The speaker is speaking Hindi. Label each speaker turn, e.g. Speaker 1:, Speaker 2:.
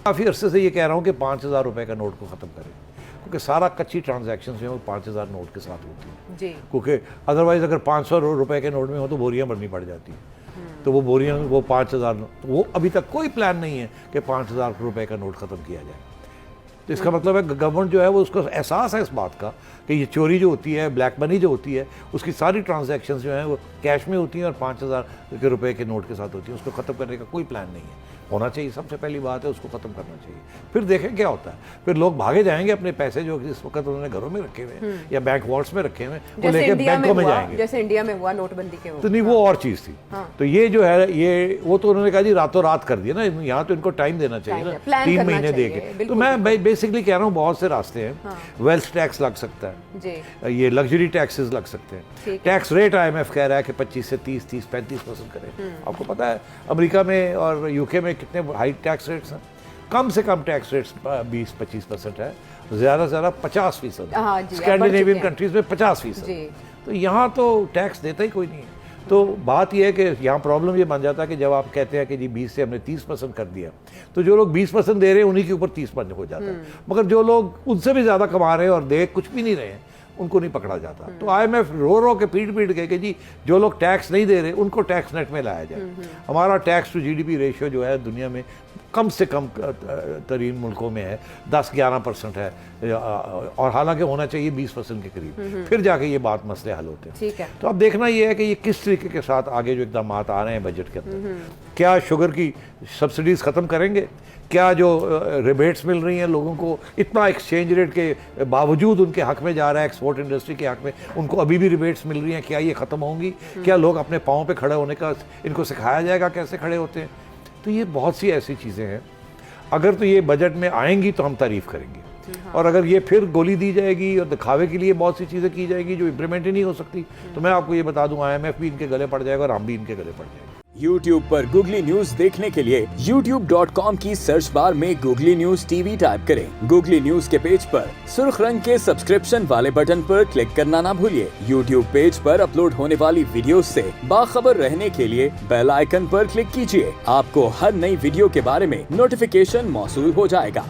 Speaker 1: काफ़ी अरसे से ये कह रहा हूँ कि 5,000 रुपये का नोट को ख़त्म करें, क्योंकि सारा कच्ची ट्रांजैक्शन जो है वो 5,000 नोट के साथ होती है
Speaker 2: जी।
Speaker 1: क्योंकि अदरवाइज़ अगर 500 रुपये के नोट में हो तो बोरियां भरनी पड़ जाती हैं। तो वो बोरियां वो 5,000, वो अभी तक कोई प्लान नहीं है कि 5,000 रुपये का नोट ख़त्म किया जाए। तो इसका मतलब है गवर्नमेंट जो है वो उसको एहसास है इस बात का कि ये चोरी जो होती है, ब्लैक मनी जो होती है, उसकी सारी ट्रांजैक्शंस जो हैं वो कैश में होती हैं और 5,000 के रुपए के नोट के साथ होती हैं। उसको ख़त्म करने का कोई प्लान नहीं है। होना चाहिए, सबसे पहली बात है उसको ख़त्म करना चाहिए। फिर देखें क्या होता है, फिर लोग भागे जाएंगे अपने पैसे जो इस वक्त उन्होंने घरों में रखे हुए हैं या बैंक वॉल्ट्स में रखे हुए हैं, वो लेके बैंकों में जाएंगे।
Speaker 2: जैसे इंडिया में हुआ नोटबंदी के
Speaker 1: तो नहीं, वो और चीज़ थी। तो ये जो है ये वो तो उन्होंने कहा जी रातों रात कर दिया ना, यहाँ तो इनको टाइम देना चाहिए ना, 3 महीने दे के। तो मैं बेसिकली कह रहा हूँ बहुत से रास्ते हैं। वेल्थ टैक्स लग सकता है, ये लग्जरी टैक्सेस लग सकते हैं। टैक्स रेट IMF कह रहा है कि 25 से 30-35% करें। आपको पता है अमेरिका में और UK में कितने हाई टैक्स रेट्स हैं? कम से कम टैक्स रेट्स 20-25% है, ज़्यादा से ज़्यादा 50%। स्कैंडिनेवियन कंट्रीज में 50%। तो यहाँ तो टैक्स देता ही कोई नहीं है। तो बात यह है कि यहाँ प्रॉब्लम ये बन जाता है कि जब आप कहते हैं कि जी 20 से हमने 30% कर दिया, तो जो लोग 20% दे रहे हैं उन्हीं के ऊपर 30% हो जाता है, मगर जो लोग उनसे भी ज़्यादा कमा रहे हैं और दे कुछ भी नहीं रहे हैं उनको नहीं पकड़ा जाता। तो IMF रो के पीट के कि जी जो लोग टैक्स नहीं दे रहे उनको टैक्स नेट में लाया जाए। हमारा टैक्स टू GDP रेशियो जो है दुनिया में कम से कम तरीन मुल्कों में है, 10-11% है, और हालांकि होना चाहिए 20% के करीब, फिर जाके ये बात मसले हल होते हैं।
Speaker 2: ठीक है।
Speaker 1: तो अब देखना ये है कि ये किस तरीके के साथ आगे जो इकदाम आ रहे हैं बजट के अंदर। क्या शुगर की सब्सिडीज़ ख़त्म करेंगे? क्या जो रिबेट्स मिल रही हैं लोगों को, इतना एक्सचेंज रेट के बावजूद उनके हक में जा रहा है, एक्सपोर्ट इंडस्ट्री के हक में उनको अभी भी रिबेट्स मिल रही हैं, क्या ये ख़त्म होंगी? क्या लोग अपने पाँव पे खड़े होने का इनको सिखाया जाएगा कैसे खड़े होते हैं? तो ये बहुत सी ऐसी चीज़ें हैं, अगर तो ये बजट में आएंगी तो हम तारीफ़ करेंगे, और अगर ये फिर गोली दी जाएगी और दिखावे के लिए बहुत सी चीज़ें की जाएगी जो इम्प्लीमेंट ही नहीं हो सकती, तो मैं आपको ये बता दूं IMF भी इनके गले पड़ जाएगा और हम भी इनके गले पड़ जाएंगे।
Speaker 3: YouTube पर गूगली न्यूज देखने के लिए youtube.com की सर्च बार में गूगली न्यूज TV टाइप करें। गूगली न्यूज के पेज पर सुर्ख रंग के सब्सक्रिप्शन वाले बटन पर क्लिक करना ना भूलिए। YouTube पेज पर अपलोड होने वाली वीडियोस से बाखबर रहने के लिए बेल आइकन पर क्लिक कीजिए। आपको हर नई वीडियो के बारे में नोटिफिकेशन मौसूल हो जाएगा।